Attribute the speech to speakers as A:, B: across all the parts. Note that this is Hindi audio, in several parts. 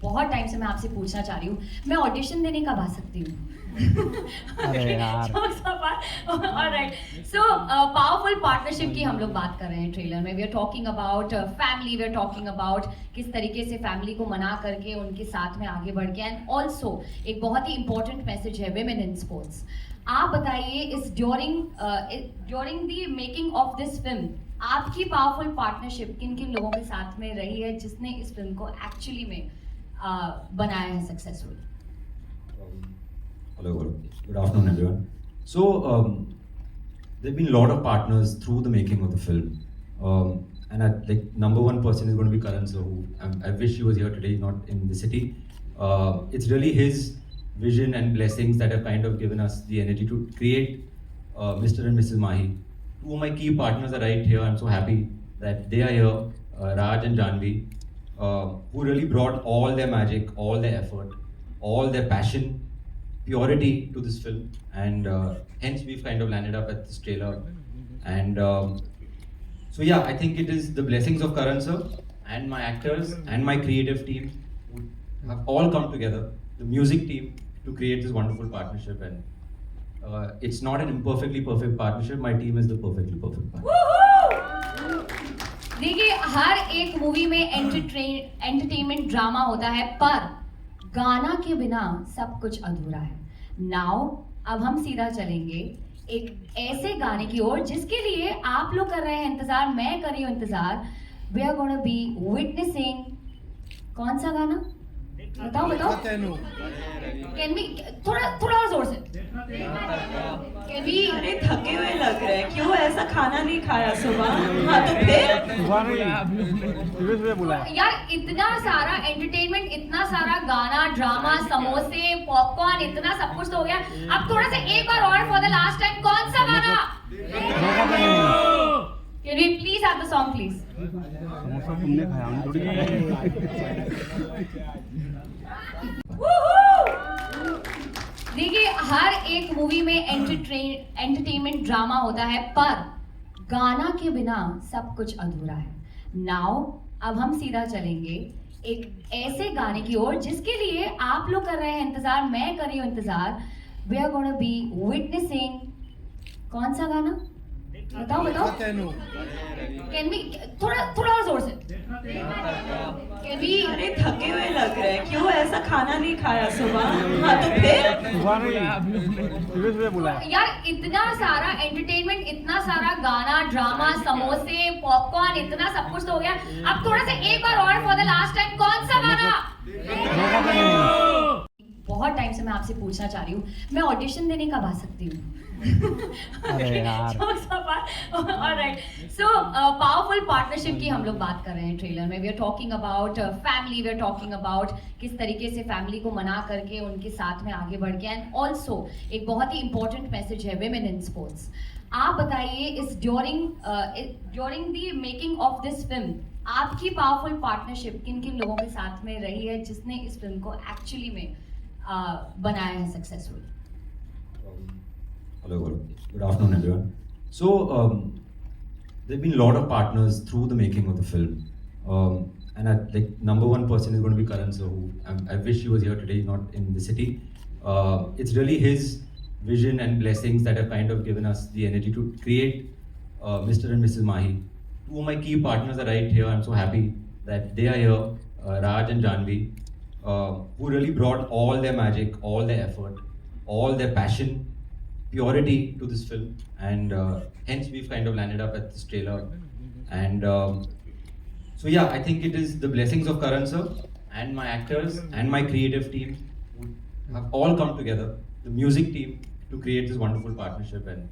A: बहुत टाइम से मैं आपसे पूछना चाह रही हूँ, मैं ऑडिशन देने कब आ सकती हूँ?
B: अरे यार।
A: ऑलराइट, सो पावरफुल पार्टनरशिप की हम लोग बात कर रहे हैं ट्रेलर में. We are talking about family, we are talking about किस तरीके से फैमिली को मना करके उनके साथ में आगे बढ़ के, एंड ऑल्सो एक बहुत ही इंपॉर्टेंट मैसेज है विमेन इन स्पोर्ट्स. आप बताइए, इस during the making of this film आपकी पावरफुल पार्टनरशिप किन किन लोगों के साथ में रही है जिसने इस फिल्म को एक्चुअली में बनाया है successful?
C: Hello, good afternoon, everyone. So, there have been a lot of partners through the making of the film, and like number one person is going to be Karan sir, who I wish he was here today, not in the city. It's really his vision and blessings that have kind of given us the energy to create Mr. and Mrs. Mahi. Two of my key partners are right here. I'm so happy that they are here, Raj and Janvi, who really brought all their magic, all their effort, all their passion, purity to this film, and hence we've kind of landed up at this trailer. And so yeah, I think it is the blessings of Karan sir and my actors and my creative team who have all come together, the music team, to create this wonderful partnership. And it's not an imperfectly perfect partnership. My team is the perfectly perfect partnership.
A: देखिए, हर एक मूवी में एंटरटेनमेंट ड्रामा होता है, पर गाना के बिना सब कुछ अधूरा है. नाउ अब हम सीधा चलेंगे एक ऐसे गाने की ओर जिसके लिए आप लोग कर रहे हैं इंतजार, मैं कर रही हूँ इंतजार. We are gonna be witnessing. कौन सा गाना? बताओ. कैन बी थोड़ा और जोर से. Can be.
D: अरे थके हुए लग रहे हैं, क्यों? ऐसा खाना नहीं खाया सुबह? हाँ तो फिर
A: यार, इतना सारा एंटरटेनमेंट, इतना सारा गाना, ड्रामा, समोसे, पॉपकॉर्न, इतना सब कुछ तो हो गया. अब थोड़ा सा एक बार और फॉर द लास्ट टाइम, कौन सा गाना? Can we please have the song please?
B: तुमने खाया, हमने थोड़ी
A: देखिए, हर एक मूवी में एंटरटेनमेंट ड्रामा होता है, पर गाना के बिना सब कुछ अधूरा है. नाउ अब हम सीधा चलेंगे एक ऐसे गाने की ओर जिसके लिए आप लोग कर रहे हैं इंतजार, मैं कर रही हूँ इंतजार. We are gonna be witnessing. कौन सा गाना? बताओ. कैन बी थोड़ा और जोर से. Can be.
D: अरे थके हुए लग रहे हैं, क्यों? ऐसा खाना नहीं खाया सुबह? हाँ तो फिर
A: यार, इतना सारा एंटरटेनमेंट, इतना सारा गाना, ड्रामा, समोसे, पॉपकॉर्न, इतना सब कुछ तो हो गया. अब थोड़ा सा एक बार और फॉर द लास्ट टाइम, कौन सा गाना? बहुत टाइम से मैं आपसे पूछना चाह रही हूँ, मैं ऑडिशन देने कब आ सकती हूँ?
B: अरे यार.
A: ऑलराइट, सो पावरफुल पार्टनरशिप की हम लोग बात कर रहे हैं ट्रेलर में. We are talking about family, we are talking about किस तरीके से फैमिली को मना करके उनके साथ में आगे बढ़ के, एंड ऑल्सो एक बहुत ही इंपॉर्टेंट मैसेज है विमेन इन स्पोर्ट्स. आप बताइए, इस during the making of this film आपकी पावरफुल पार्टनरशिप किन किन लोगों के साथ में रही है जिसने इस फिल्म को एक्चुअली में बनाया है successful?
C: Hello, good afternoon, everyone. So, there have been a lot of partners through the making of the film, and like number one person is going to be Karan sir, who I wish he was here today, not in the city. It's really his vision and blessings that have kind of given us the energy to create Mr. and Mrs. Mahi. Two of my key partners are right here. I'm so happy that they are here, Raj and Janvi, who really brought all their magic, all their effort, all their passion, purity to this film, and hence we've kind of landed up at this trailer. And so yeah, I think it is the blessings of Karan sir and my actors and my creative team who have all come together, the music team, to create this wonderful partnership. And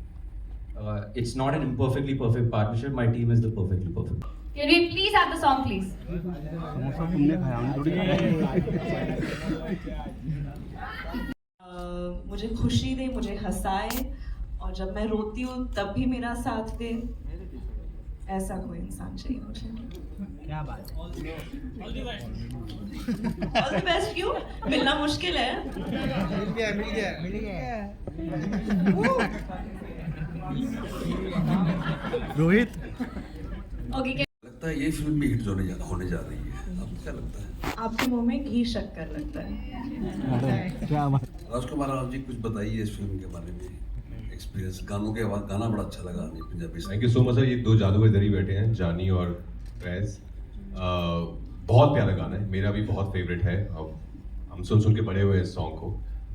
C: it's not an imperfectly perfect partnership. My team is the perfectly perfect.
A: Can we please have the song please?
B: तुमने खाया, हमने थोड़ी
D: मुझे खुशी दे, मुझे हंसाए, और जब मैं रोती हूँ तब भी मेरा साथ दे. ऐसा कोई इंसान चाहिए मुझे.
B: क्या बात.
D: All the best. क्यों? मिलना मुश्किल है.
B: मिल गया. रोहित.
A: Okay,
E: लगता है ये फिल्म भी हिट होने जा रही है. अब अच्छा लगता है।
D: आपके मुंह में घी शक्कर लगता है।
B: अरे क्या बात।
E: राजकुमार राव जी कुछ बताइए इस फिल्म के बारे में, एक्सपीरियंस। गानों के बाद गाना बड़ा अच्छा लगा हमें Punjabi
F: thank you so much sir. ये दो जादूगर इधर ही बैठे हैं, जानी और फैज। बहुत प्यारा गाना है, मेरा भी बहुत फेवरेट है। हम सुन सुन के बड़े हुए इस सॉन्ग को,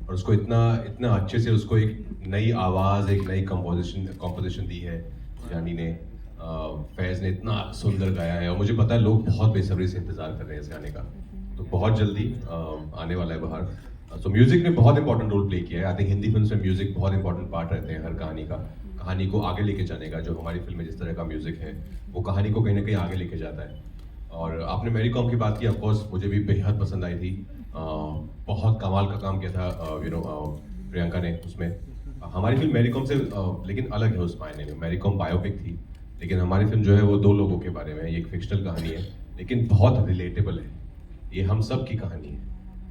F: और उसको इतना इतना अच्छे से उसको एक नई आवाज़, एक नई कंपोजिशन दी है जानी ने। फैज़ ने इतना सुंदर गाया है, और मुझे पता है लोग बहुत बेसब्री से इंतज़ार कर रहे हैं इस गाने का, तो बहुत जल्दी आने वाला है बाहर। सो म्यूज़िक ने बहुत इंपॉर्टेंट रोल प्ले किया है। आई थिंक हिंदी फिल्म में म्यूज़िक बहुत इंपॉर्टेंट पार्ट रहते हैं हर कहानी को आगे लेके जाने का। जो हमारी फिल्म में जिस तरह का म्यूज़िक है, वो कहानी को कहीं ना कहीं आगे लेके जाता है। और आपने मैरी कॉम की बात की, ऑफ कोर्स मुझे भी बेहद पसंद आई थी। बहुत कमाल का काम किया था प्रियंका ने उसमें। हमारी फिल्म मैरी कॉम से लेकिन अलग है उस मायने में। मैरी कॉम बायोपिक थी, लेकिन हमारी फिल्म जो है वो दो लोगों के बारे में है। ये एक फिक्शनल कहानी है, लेकिन बहुत रिलेटेबल है। ये हम सब की कहानी है।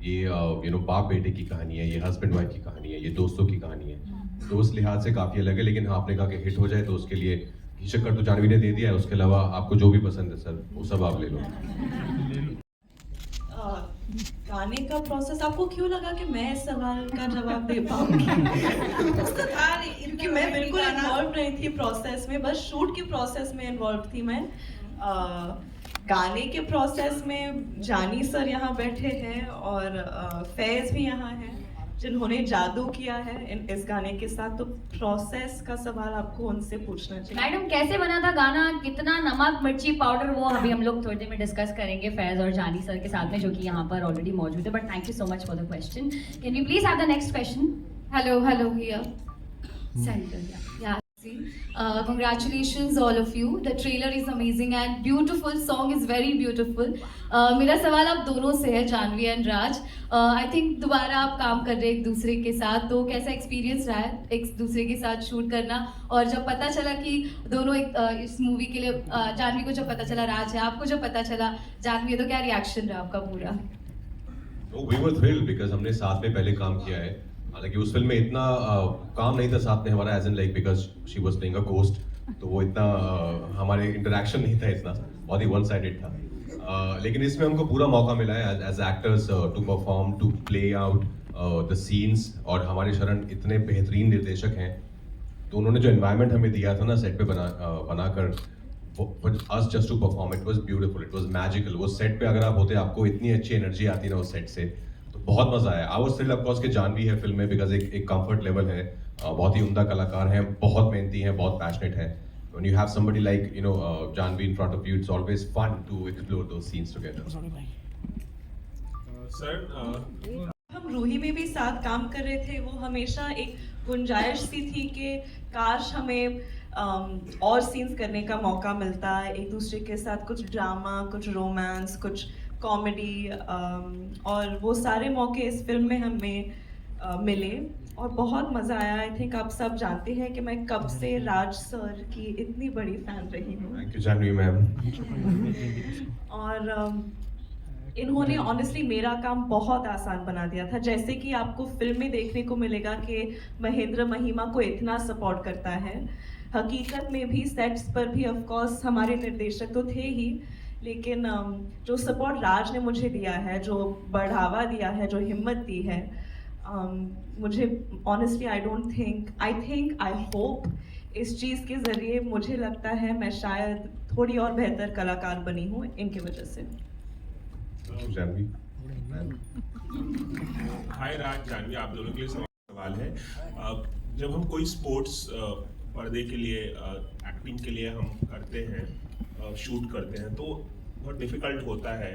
F: ये बाप बेटे की कहानी है, ये हस्बैंड वाइफ की कहानी है, ये दोस्तों की कहानी है। तो उस लिहाज से काफ़ी अलग है। लेकिन हाँ, आपने कहा कि हिट हो जाए, तो उसके लिए घी शक्कर तो जानवी ने दे दिया है। उसके अलावा आपको जो भी पसंद है सर, वो सब आप ले लो।
D: गाने का प्रोसेस, आपको क्यों लगा कि मैं इस सवाल का जवाब दे पाऊंगी? उसका था नहीं, क्योंकि मैं बिल्कुल इन्वॉल्व नहीं थी प्रोसेस में, बस शूट की प्रोसेस में इन्वॉल्व थी मैं। गाने के प्रोसेस में जानी सर यहाँ बैठे हैं और फैज़ भी यहाँ हैं, जिन्होंने जादू किया है इस गाने के साथ। तो प्रोसेस का सवाल आपको उनसे पूछना चाहिए।
A: मैडम कैसे बना था गाना, कितना नमक मिर्ची पाउडर, वो अभी हम लोग थोड़ी देर में डिस्कस करेंगे फैज और जानी सर के साथ में, जो कि यहाँ पर ऑलरेडी मौजूद है। But thank you so much for the question. Can you please have the next question?
G: Hello, here. Center, yeah. Congratulations all of you. The trailer is amazing and beautiful. Song is very beautiful. मेरा सवाल आप दोनों से है, Janhvi and Raj. I think दोबारा आप काम कर रहे हैं एक दूसरे के साथ, तो कैसा एक्सपीरियंस रहा है एक दूसरे के साथ शूट करना? और जब पता चला कि दोनों इस मूवी के लिए, जानवी को जब पता चला राज है, आपको जब पता चला जानवी है, तो क्या रिएक्शन रहा आपका पूरा?
F: We were thrilled because हमने साथ में पहले काम किया है। हालांकि उस फिल्म में इतना काम नहीं था साथ में हमारा, as in like because she was playing a ghost, तो वो इतना हमारे इंटरेक्शन नहीं था, इतना बहुत ही वन साइडेड था। लेकिन इसमें हमको पूरा मौका मिला है as actors to perform, to play out the scenes. और हमारे शरण इतने बेहतरीन निर्देशक हैं, तो उन्होंने जो एनवायरनमेंट हमें दिया था ना सेट पे बनाकर, us just to perform, it was beautiful, it was magical। वो सेट पे अगर आप होते, आपको इतनी अच्छी एनर्जी आती ना उस सेट से, तो बहुत मजा आया। I was thrilled of course कि जानवी है फिल्म में, बिकॉज एक कंफर्ट लेवल है। बहुत ही उम्दा कलाकार हैं, बहुत मेहनती हैं, बहुत पैशनेट हैं। When you have somebody like Janvi in front of you, it's always fun to explore those scenes together.
H: Sir
D: हम रूही में भी साथ काम कर रहे थे, वो हमेशा एक गुंजाइश सी थी कि काश हमें और सीन्स करने का मौका मिलता है एक दूसरे के साथ, कुछ ड्रामा, कुछ रोमांस, कुछ कॉमेडी, और वो सारे मौके इस फिल्म में हमें मिले और बहुत मज़ा आया। आई थिंक आप सब जानते हैं कि मैं कब से राज सर की इतनी बड़ी फ़ैन रही हूँ।
F: Thank you, Janhvi ma'am.
D: और इन्होंने ऑनेस्टली मेरा काम बहुत आसान बना दिया था। जैसे कि आपको फिल्म में देखने को मिलेगा कि महेंद्र महिमा को इतना सपोर्ट करता है, हकीकत में भी सेट्स पर भी ऑफ कोर्स हमारे निर्देशक तो थे ही, लेकिन जो सपोर्ट राज ने मुझे दिया है, जो बढ़ावा दिया है, जो हिम्मत दी है, मुझे ऑनेस्टली आई होप इस चीज़ के ज़रिए मुझे लगता है मैं शायद थोड़ी और बेहतर कलाकार बनी हूँ इनकी वजह से।
F: जानवी।
H: हाय राज, जानवी, आप दोनों के लिए सवाल है। जब हम कोई स्पोर्ट्स पर्दे के लिए, एक्टिंग के लिए हम करते हैं, शूट करते हैं, तो बहुत डिफ़िकल्ट होता है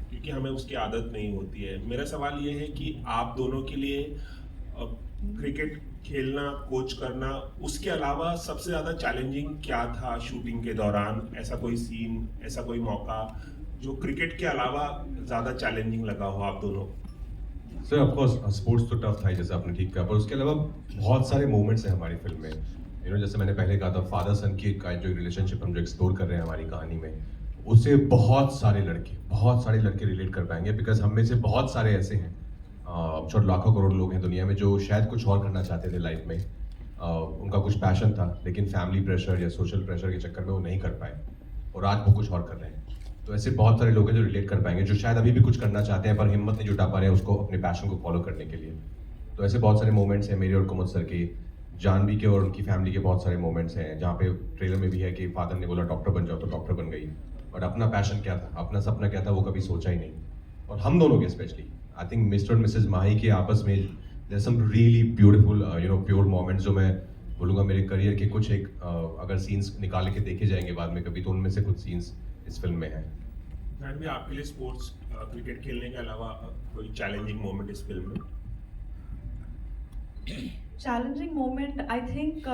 H: क्योंकि हमें उसकी आदत नहीं होती है। मेरा सवाल ये है कि आप दोनों के लिए क्रिकेट खेलना, कोच करना, उसके अलावा सबसे ज़्यादा चैलेंजिंग क्या था शूटिंग के दौरान? ऐसा कोई सीन, ऐसा कोई मौका जो क्रिकेट के अलावा ज़्यादा चैलेंजिंग लगा हो आप दोनों?
F: सर ऑफ कोर्स स्पोर्ट्स तो टफ था, जैसे आपने ठीक कहा, पर उसके अलावा बहुत सारे मोमेंट्स हैं हमारी फिल्म में। जैसे मैंने पहले कहा था, फादर सन की जो रिलेशनशिप हम जो एक्सप्लोर कर रहे हैं हमारी कहानी में, उससे बहुत सारे लड़के रिलेट कर पाएंगे, बिकॉज हम में से बहुत सारे ऐसे हैं, छोटे लाखों करोड़ लोग हैं दुनिया में, जो शायद कुछ और करना चाहते थे लाइफ में। उनका कुछ पैशन था, लेकिन फैमिली प्रेशर या सोशल प्रेशर के चक्कर में वो नहीं कर पाए, और आज वो कुछ और कर रहे हैं। तो ऐसे बहुत सारे लोग हैं जो रिलेट कर पाएंगे, जो शायद अभी भी कुछ करना चाहते हैं पर हिम्मत नहीं जुटा पा रहे हैं उसको अपने पैशन को फॉलो करने के लिए। तो ऐसे बहुत सारे मोमेंट्स हैं मेरे और कुमुद सर के, जानवी के और उनकी फैमिली के बहुत सारे मोमेंट्स हैं जहाँ पे ट्रेलर में भी है कि फादर ने बोला डॉक्टर बन जाओ तो डॉक्टर बन गई, बट अपना पैशन क्या था, अपना सपना क्या था वो कभी सोचा ही नहीं। और हम दोनों के स्पेशली आई थिंक मिस्टर और मिसेज माही के आपस में there some really beautiful pure moments जो मैं बोलूँगा मेरे करियर के कुछ एक अगर सीन्स निकाल के देखे जाएंगे बाद में कभी तो उनमें से कुछ सीन्स इस फिल्म में हैं।
H: जानवी, आपके लिए स्पोर्ट्स क्रिकेट खेलने के अलावा कोई चैलेंजिंग मोमेंट इस फिल्म में?
D: Challenging moment I think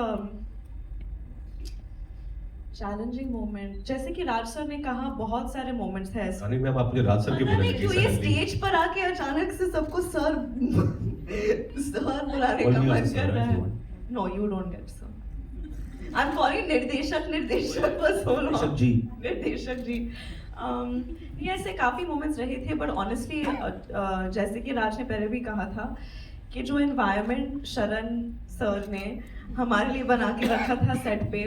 D: challenging moment जैसे कि राज सर ने कहा बहुत सारे मोमेंट्स हैं ऐसे।
F: रानी मैम आप मुझे राज सर के
D: पता
F: बोलने
D: नहीं
F: लगी
D: क्यों ये
F: suddenly।
D: स्टेज पर आके अचानक से सबको सर सर बुलाने
C: Call
D: का
C: me
D: मन
C: also sir,
D: कर रहा
C: if you
D: है।
C: want.
D: No you don't get sir, I am calling निर्देशक बस हो
C: निर्देशक जी।
D: निर्देशक जी। ये ऐसे काफी मोमेंट्स रहे थे बट ऑनेस्टली जैसे कि राज ने पहले भी कहा था कि जो एनवायरनमेंट शरण सर ने हमारे लिए बना के रखा था सेट पे,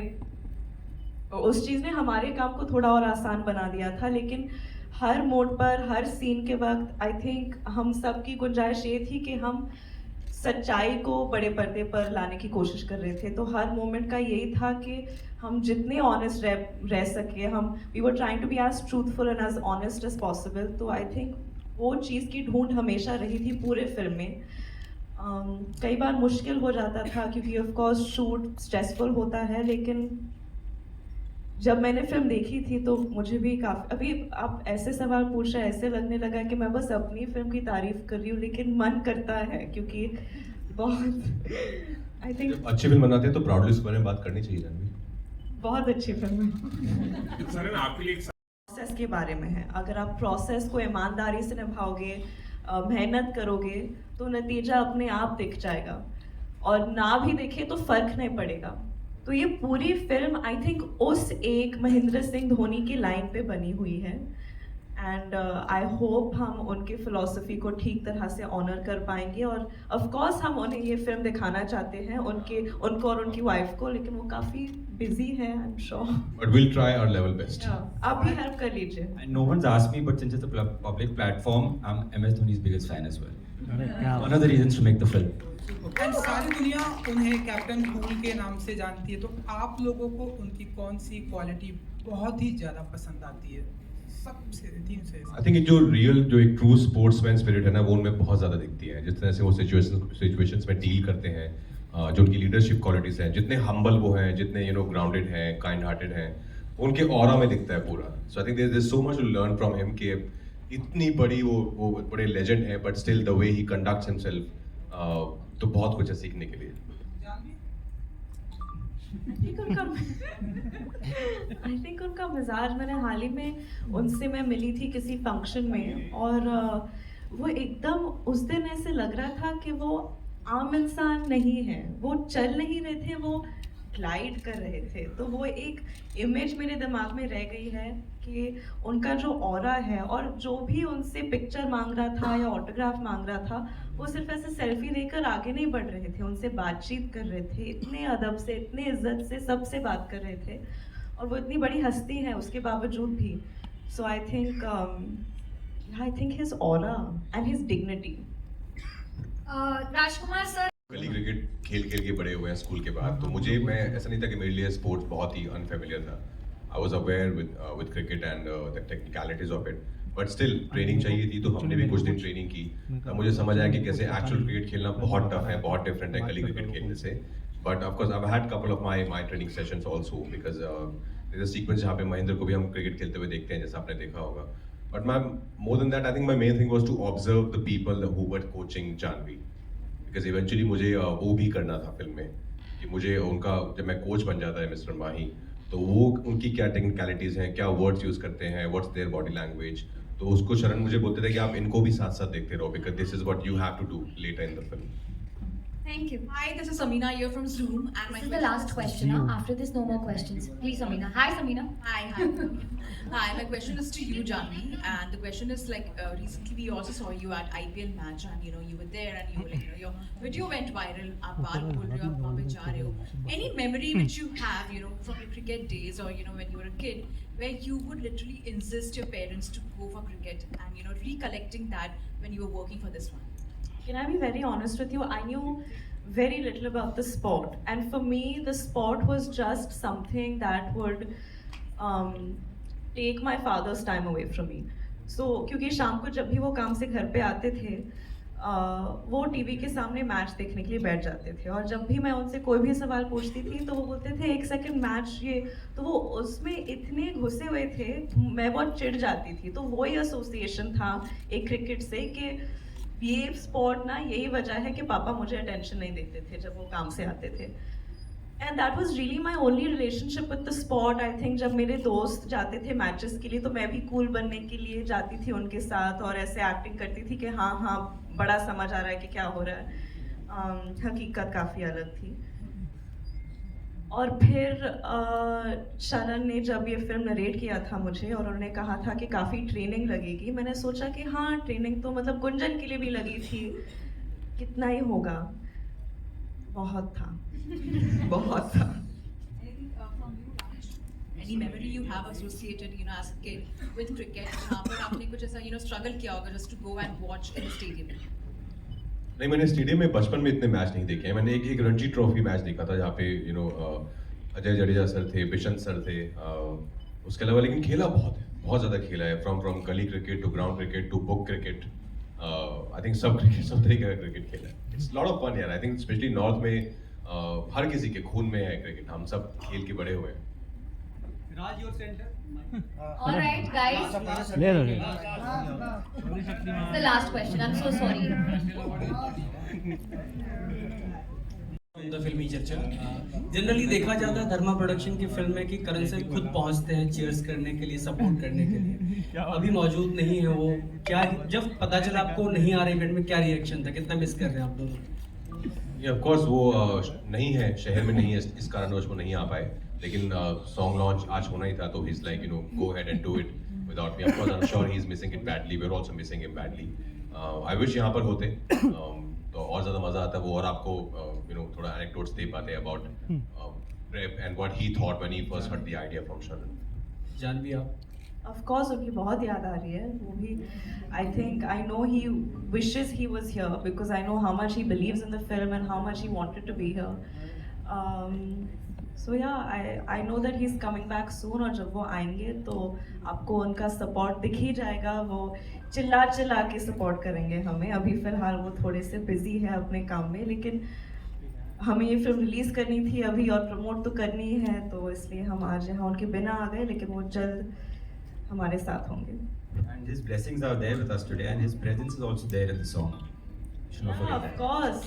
D: उस चीज़ ने हमारे काम को थोड़ा और आसान बना दिया था। लेकिन हर मोड पर हर सीन के वक्त आई थिंक हम सब की गुंजाइश ये थी कि हम सच्चाई को बड़े पर्दे पर लाने की कोशिश कर रहे थे। तो हर मोमेंट का यही था कि हम जितने ऑनेस्ट रह सके, हम we were trying to be as truthful and as honest as possible. तो आई थिंक वो चीज़ की ढूंढ हमेशा रही थी पूरे फिल्म में। कई बार मुश्किल हो जाता था क्योंकि ऑफ कोर्स शूट स्ट्रेसफुल होता है, लेकिन जब मैंने फिल्म देखी थी तो मुझे भी काफ़ी, अभी आप ऐसे सवाल पूछ रहे हैं ऐसे लगने लगा कि मैं बस अपनी फिल्म की तारीफ कर रही हूँ, लेकिन मन करता है क्योंकि बहुत आई थिंक
F: जब अच्छी फिल्म बनाते हैं तो प्राउडली उसके बारे में बात करनी चाहिए जानवी।
D: बहुत अच्छी फिल्म है।
H: सर, आपके लिए एक
D: प्रोसेस के बारे में है। अगर आप प्रोसेस को ईमानदारी से निभाओगे, मेहनत करोगे तो नतीजा अपने आप दिख जाएगा, और ना भी दिखे तो फर्क नहीं पड़ेगा। तो ये पूरी फिल्म आई थिंक उस एक महेंद्र सिंह धोनी की लाइन पे बनी हुई है एंड आई होप हम उनकी फिलॉसफी को ठीक तरह से ऑनर कर पाएंगे। और ऑफ कोर्स हम उन्हें ये फिल्म दिखाना चाहते हैं उनको और उनकी वाइफ को, लेकिन वो काफ़ी बिजी है I am sure,
F: but will try our level best.
D: आप भी हेल्प कर लीजिए।
C: And no one's asked me, but since it's a public platform, I'm MS Dhoni's biggest fan as well. One of the reasons to make the film.
I: And सारी दुनिया उन्हें कैप्टन कूल के नाम से जानती है, तो आप लोगों को उनकी कौन सी क्वालिटी बहुत ही ज़्यादा पसंद आती है? सबसे तीन से
F: आई थिंक जो रियल जो एक ट्रू स्पोर्ट्समैन स्पिरिट है ना वो उनमें बहुत ज़्यादा दिखती है। जिस तरह से वो सिचुएशंस में डील करते हैं, जो उनकी लीडरशिप क्वालिटीज़ हैं, जितने हम्बल वो हैं, जितने ग्राउंडेड हैं, काइंड हार्टेड हैं, उनके ऑरा में दिखता है पूरा। So I think there is so much to learn from him कि इतनी बड़ी वो बड़े लेजेंड है but still the way he conducts himself, तो बहुत कुछ है सीखने के लिए।
D: आई थिंक उनका मिजाज, मैंने हाल ही में उनसे मैं मिली थी किसी फंक्शन में, और वो एकदम उस दिन ऐसे लग रहा था कि वो आम इंसान नहीं है, वो चल नहीं रहे थे, वो ग्लाइड कर रहे थे। तो वो एक इमेज मेरे दिमाग में रह गई है कि उनका जो ऑरा है, और जो भी उनसे पिक्चर मांग रहा था या ऑटोग्राफ मांग रहा था वो सिर्फ ऐसे सेल्फी देकर आगे नहीं बढ़ रहे थे, उनसे बातचीत कर रहे थे, इतने अदब से, इतने इज्जत से सबसे बात कर रहे थे, और वो इतनी बड़ी हस्ती है उसके बावजूद भी। So I think his aura and his dignity.
A: Rajkumar sir,
F: गली क्रिकेट खेल के बड़े हुए हैं स्कूल के बाद, तो मुझे मैं ऐसा नहीं था कि मेरे लिए स्पोर्ट्स बहुत ही अनफेमिलियर था। I was aware with cricket and the technicalities of it, but still training चाहिए थी, तो हमने भी कुछ दिन ट्रेनिंग की। तब मुझे समझ आया कि कैसे एक्चुअल क्रिकेट खेलना बहुत टफ है, बहुत डिफरेंट है गली क्रिकेट खेलने से। But of course I had couple of my training sessions also, because there is a sequence जहाँ पे महेंद्र को भी हम क्रिकेट खेलते हुए देखते हैं, जैसा आपने देखा होगा। बट मैं more than that I think my main thing was to observe the people who were coaching Janhvi, because eventually मुझे वो भी करना था फिल्म में कि मुझे उनका, जब मैं कोच बन जाता है मिस्टर माही, तो वो उनकी क्या टेक्निकलिटीज़ हैं, क्या वर्ड्स यूज़ करते हैं, व्हाट्स देयर बॉडी लैंग्वेज, तो उसको शरण मुझे बोलते थे कि आप इनको भी साथ साथ देखते रहो, because this is what you have to do later in the film.
A: Thank you.
J: Hi, this is Samina here from Zoom, and
A: This is the last question. Now, after this, no more questions. Please, Samina. Hi, Samina.
J: Hi. Hi, my question is to you, Janvi, and the question is like recently we also saw you at IPL match, and you were there, and you were like, your video went viral. आप बात बोल रहे हो, आप वहाँ पे जा रहे हो. Any memory which you have, from your cricket days, or when you were a kid, where you would literally insist your parents to go for cricket, and recollecting that when you were working for this one.
D: Can I be very honest with you? I knew very little about the sport, and for me, the sport was just something that would take my father's time away from me. So, क्योंकि शाम को जब भी वो काम से घर पे आते थे, वो टीवी के सामने मैच देखने के लिए बैठ जाते थे, और जब भी मैं उनसे कोई भी सवाल पूछती थी तो वो बोलते थे 1 सेकंड मैच ये, तो वो उसमें इतने घुसे हुए थे, मैं बहुत चिढ़ जाती थी. तो वही एसोसिएशन था एक क्रिकेट से कि ये स्पोर्ट ना, यही वजह है कि पापा मुझे अटेंशन नहीं देते थे जब वो काम से आते थे. And that was really my only relationship with the sport. I think जब मेरे दोस्त जाते थे मैचेस के लिए तो मैं भी कूल बनने के लिए जाती थी उनके साथ, और ऐसे एक्टिंग करती थी कि हाँ बड़ा समझ आ रहा है कि क्या हो रहा है. हकीकत काफ़ी अलग थी. और फिर शरण ने जब ये फिल्म नरेट किया था मुझे, और उन्होंने कहा था कि काफ़ी ट्रेनिंग लगेगी, मैंने सोचा कि हाँ ट्रेनिंग तो मतलब गुंजन के लिए भी लगी थी, कितना ही होगा. बहुत था. बहुत था.
J: Any memory you have associated, as a kid with cricket, जहाँ पर आपने कुछ ऐसा struggle किया होगा just to go and watch in the stadium?
F: नहीं, मैंने स्टेडियम में बचपन में इतने मैच नहीं देखे हैं. मैंने एक रणजी ट्रॉफी मैच देखा था जहाँ पे अजय जडेजा सर थे, बिशन सर थे. उसके अलावा लेकिन खेला बहुत ज़्यादा खेला है. फ्रॉम गली cricket to ground cricket to book cricket. I think सब तरीके का क्रिकेट खेला है. इट्स लॉट ऑफ फन यार. आई थिंक स्पेशली नॉर्थ में हर किसी के खून में है क्रिकेट. हम सब खेल के बड़े हुए हैं.
B: Raj your centre.
A: All right, guys.
B: ले लो.
A: The last question. I'm so sorry.
K: The फिल्मी चर्चा. जनरली देखा जाता है धर्मा प्रोडक्शन की फिल्म में कि करण सर खुद पहुंचते हैं चीयर्स करने के लिए, सपोर्ट करने के लिए. अभी मौजूद नहीं है वो. क्या जब पता चला आपको नहीं आ रहे इवेंट में, क्या रिएक्शन था, कितना मिस कर रहे हैं आप दोनों?
F: ऑफ कोर्स वो नहीं है, शहर में नहीं है, इस कारणवश वो नहीं आ पाए. लेकिन सॉन्ग लॉन्च आज होना ही था, तो he is like go ahead and do it without me. Of course I am sure he is missing it badly. We are also missing him badly. I wish यहाँ पर होते तो और ज़्यादा मज़ा आता वो, और आपको थोड़ा एनेक्डोट्स दे पाते about prep and what he thought when he first heard the idea from शरण.
K: जानवी आप?
D: Of course, उनकी बहुत याद आ रही है. वो भी I think I know he wishes he was here because I know how much he believes in the film and how much he wanted to be here. So yeah, I know that he's coming back soon, और जब वो आएंगे तो आपको उनका सपोर्ट दिख ही जाएगा. वो चिल्ला के सपोर्ट करेंगे हमें. अभी फ़िलहाल वो थोड़े से बिजी है अपने काम में, लेकिन हमें ये फिल्म रिलीज़ करनी थी अभी और प्रमोट तो करनी है, तो इसलिए हम आज यहाँ उनके बिना आ गए, लेकिन वो जल्द हमारे साथ होंगे.
C: And his blessings are there with us today, and his presence is also there in the song. You should not forget
D: Of
C: that.
D: course.